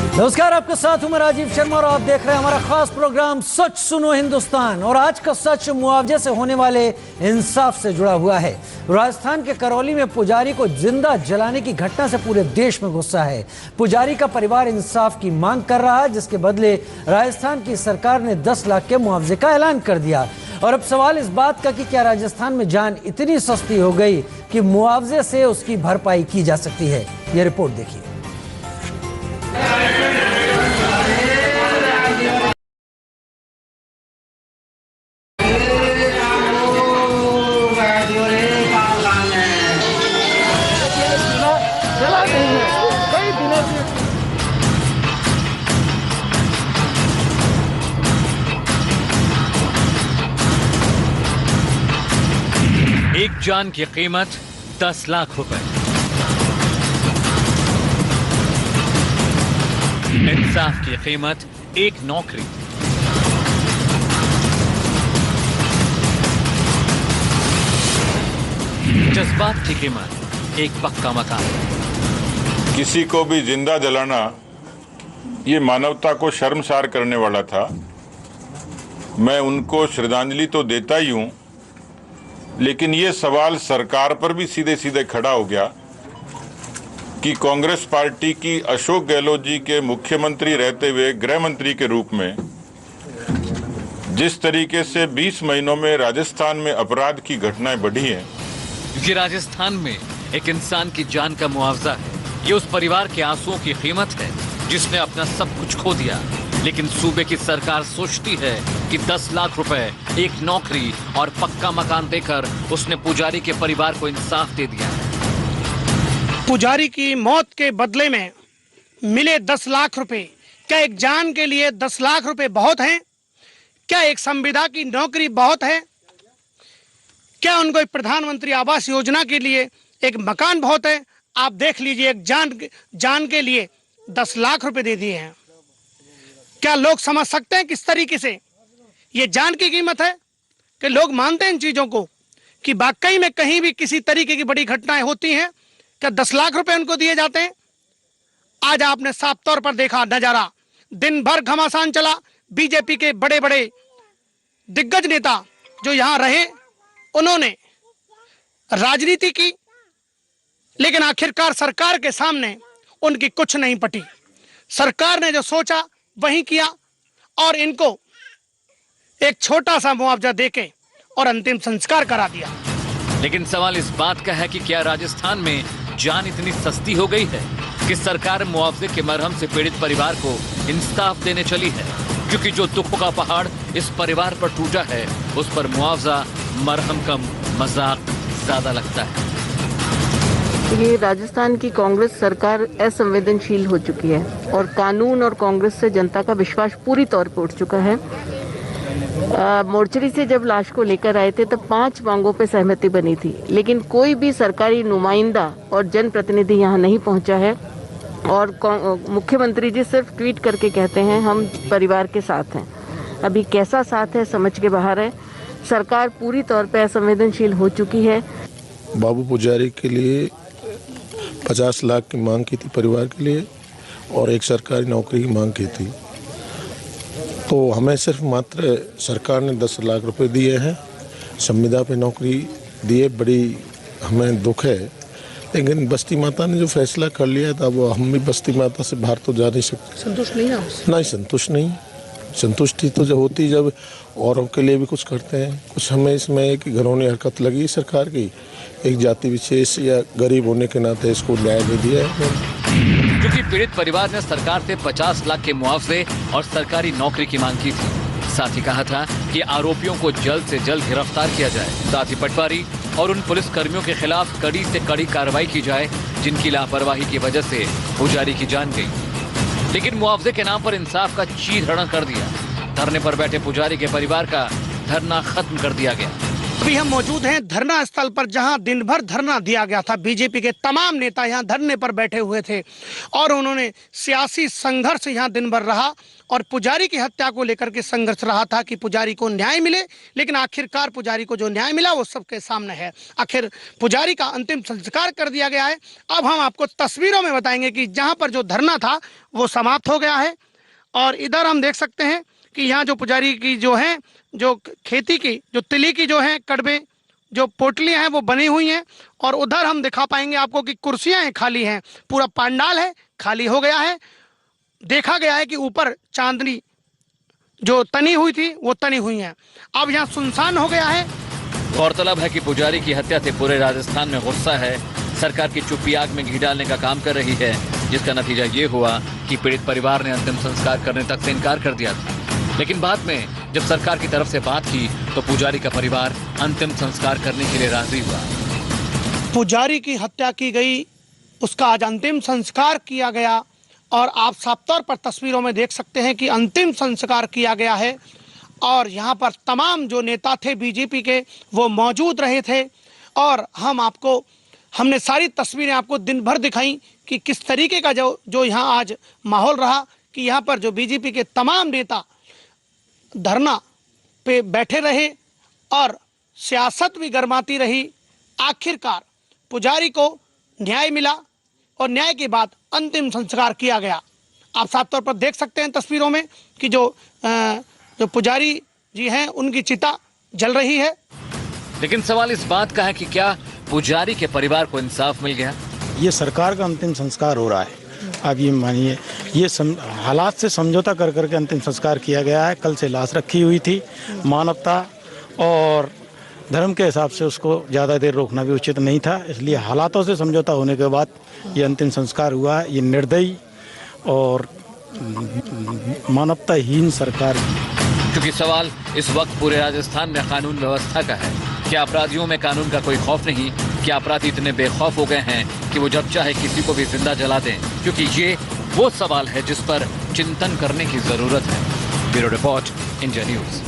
नमस्कार, आपके साथ हूं मैं राजीव शर्मा और आप देख रहे हैं हमारा खास प्रोग्राम सच सुनो हिंदुस्तान। और आज का सच मुआवजे से होने वाले इंसाफ से जुड़ा हुआ है। राजस्थान के करौली में पुजारी को जिंदा जलाने की घटना से पूरे देश में गुस्सा है। पुजारी का परिवार इंसाफ की मांग कर रहा है, जिसके बदले राजस्थान की सरकार ने 10 लाख के मुआवजे का ऐलान कर दिया। और अब सवाल इस बात का कि क्या राजस्थान में जान इतनी सस्ती हो गई कि मुआवजे से उसकी भरपाई की जा सकती है। ये रिपोर्ट देखिए। एक जान की कीमत 10 लाख रुपए। इंसाफ की कीमत एक नौकरी। जज्बात की कीमत एक पक्का मकान। किसी को भी जिंदा जलाना ये मानवता को शर्मसार करने वाला था। मैं उनको श्रद्धांजलि तो देता ही हूं, लेकिन ये सवाल सरकार पर भी सीधे सीधे खड़ा हो गया कि कांग्रेस पार्टी की अशोक गहलोत जी के मुख्यमंत्री रहते हुए गृह मंत्री के रूप में जिस तरीके से 20 महीनों में राजस्थान में अपराध की घटनाएं बढ़ी हैं। ये राजस्थान में एक इंसान की जान का मुआवजा है। ये उस परिवार के आंसुओं की कीमत है जिसने अपना सब कुछ खो दिया। लेकिन सूबे की सरकार सोचती है कि 10 लाख रुपए, एक नौकरी और पक्का मकान देकर उसने पुजारी के परिवार को इंसाफ दे दिया है। पुजारी की मौत के बदले में मिले 10 लाख रुपए। क्या एक जान के लिए 10 लाख रुपए बहुत हैं? क्या एक संविदा की नौकरी बहुत है? क्या उनको एक प्रधानमंत्री आवास योजना के लिए एक मकान बहुत है? आप देख लीजिए, एक जान के लिए 10 लाख रुपए दे दिए हैं। क्या लोग समझ सकते हैं किस तरीके से ये जान की कीमत है? कि लोग मानते हैं इन चीजों को कि वाकई में कहीं भी किसी तरीके की बड़ी घटनाएं होती हैं, क्या 10 लाख रुपए उनको दिए जाते हैं? आज आपने साफ तौर पर देखा नजारा, दिन भर घमासान चला। बीजेपी के बड़े बड़े दिग्गज नेता जो यहां रहे, उन्होंने राजनीति की, लेकिन आखिरकार सरकार के सामने उनकी कुछ नहीं पटी। सरकार ने जो सोचा वही किया और इनको एक छोटा सा मुआवजा देके और अंतिम संस्कार करा दिया। लेकिन सवाल इस बात का है कि क्या राजस्थान में जान इतनी सस्ती हो गई है कि सरकार मुआवजे के मरहम से पीड़ित परिवार को इंसाफ देने चली है? क्योंकि जो दुखों का पहाड़ इस परिवार पर टूटा है, उस पर मुआवजा मरहम कम, मजाक ज्यादा लगता है। ये राजस्थान की कांग्रेस सरकार असंवेदनशील हो चुकी है और कानून और कांग्रेस से जनता का विश्वास पूरी तौर पर उठ चुका है। मोर्चरी से जब लाश को लेकर आए थे तब 5 मांगों पे सहमति बनी थी, लेकिन कोई भी सरकारी नुमाइंदा और जनप्रतिनिधि यहाँ नहीं पहुँचा है। और मुख्यमंत्री जी सिर्फ ट्वीट करके कहते हैं हम परिवार के साथ हैं। अभी कैसा साथ है समझ के बाहर है। सरकार पूरी तौर पर असंवेदनशील हो चुकी है। बाबू पुजारी के लिए 50 लाख की मांग की थी परिवार के लिए और एक सरकारी नौकरी की मांग की थी। तो हमें सिर्फ मात्र सरकार ने 10 लाख रुपए दिए हैं, संविदा पे नौकरी दिए। बड़ी हमें दुख है, लेकिन बस्ती माता ने जो फैसला कर लिया था वो हम भी बस्ती माता से बाहर तो जा नहीं सकते। संतुष्ट नहीं ना? नहीं, संतुष्ट नहीं। संतुष्टि तो जब होती जब औरों के लिए भी कुछ करते हैं। कुछ हमें इसमें एक घिनौनी हरकत लगी सरकार की, एक जाति विशेष या गरीब होने के नाते इसको न्याय दे दिया है। क्योंकि पीड़ित परिवार ने सरकार से 50 लाख के मुआवजे और सरकारी नौकरी की मांग की थी। साथ ही कहा था कि आरोपियों को जल्द से जल्द गिरफ्तार किया जाए। साथ ही पटवारी और उन पुलिस कर्मियों के खिलाफ कड़ी से कड़ी कार्रवाई की जाए जिनकी लापरवाही की वजह से पुजारी की जान गई। लेकिन मुआवजे के नाम पर इंसाफ का चीरहरण कर दिया। धरने पर बैठे पुजारी के परिवार का धरना खत्म कर दिया गया। अभी हम मौजूद हैं धरना स्थल पर, जहां दिन भर धरना दिया गया था। बीजेपी के तमाम नेता यहां धरने पर बैठे हुए थे और उन्होंने सियासी संघर्ष यहां दिन भर रहा और पुजारी की हत्या को लेकर के संघर्ष रहा था कि पुजारी को न्याय मिले। लेकिन आखिरकार पुजारी को जो न्याय मिला वो सबके सामने है। आखिर पुजारी का अंतिम संस्कार कर दिया गया है। अब हम आपको तस्वीरों में बताएंगे कि जहां पर जो धरना था वो समाप्त हो गया है और इधर हम देख सकते हैं कि यहाँ जो पुजारी की जो है, जो खेती की जो तिली की जो है कड़बे, जो पोटलियाँ हैं वो बनी हुई हैं और उधर हम दिखा पाएंगे आपको कि कुर्सियाँ हैं खाली हैं, पूरा पंडाल है खाली हो गया है। देखा गया है कि ऊपर चांदनी जो तनी हुई थी वो तनी हुई है। अब यहाँ सुनसान हो गया है। गौरतलब है कि पुजारी की हत्या से पूरे राजस्थान में गुस्सा है। सरकार की चुप्पी आग में घी डालने का काम कर रही है, जिसका नतीजा ये हुआ कि पीड़ित परिवार ने अंतिम संस्कार करने तक से इनकार कर दिया था। लेकिन बाद में जब सरकार की तरफ से बात की तो पुजारी का परिवार अंतिम संस्कार करने के लिए राजी हुआ। पुजारी की हत्या की गई, उसका आज अंतिम संस्कार किया गया और आप साफ तौर पर तस्वीरों में देख सकते हैं कि अंतिम संस्कार किया गया है और यहाँ पर तमाम जो नेता थे बीजेपी के वो मौजूद रहे थे और हमने सारी तस्वीरें आपको दिन भर दिखाई कि किस तरीके का जो यहाँ आज माहौल रहा कि यहाँ पर जो बीजेपी के तमाम नेता धरना पे बैठे रहे और सियासत भी गरमाती रही। आखिरकार पुजारी को न्याय मिला और न्याय के बाद अंतिम संस्कार किया गया। आप साफ तौर पर देख सकते हैं तस्वीरों में कि जो पुजारी जी हैं उनकी चिता जल रही है। लेकिन सवाल इस बात का है कि क्या पुजारी के परिवार को इंसाफ मिल गया? ये सरकार का अंतिम संस्कार हो रहा है। आप ये मानिए, ये हालात से समझौता कर करके अंतिम संस्कार किया गया है। कल से लाश रखी हुई थी। मानवता और धर्म के हिसाब से उसको ज़्यादा देर रोकना भी उचित नहीं था, इसलिए हालातों से समझौता होने के बाद ये अंतिम संस्कार हुआ है। ये निर्दयी और मानवताहीन सरकार। क्योंकि सवाल इस वक्त पूरे राजस्थान में कानून व्यवस्था का है। क्या अपराधियों में कानून का कोई खौफ नहीं? क्या अपराधी इतने बेखौफ हो गए हैं कि वो जब चाहे किसी को भी जिंदा जला दें? क्योंकि ये वो सवाल है जिस पर चिंतन करने की जरूरत है। Bureau report, India news.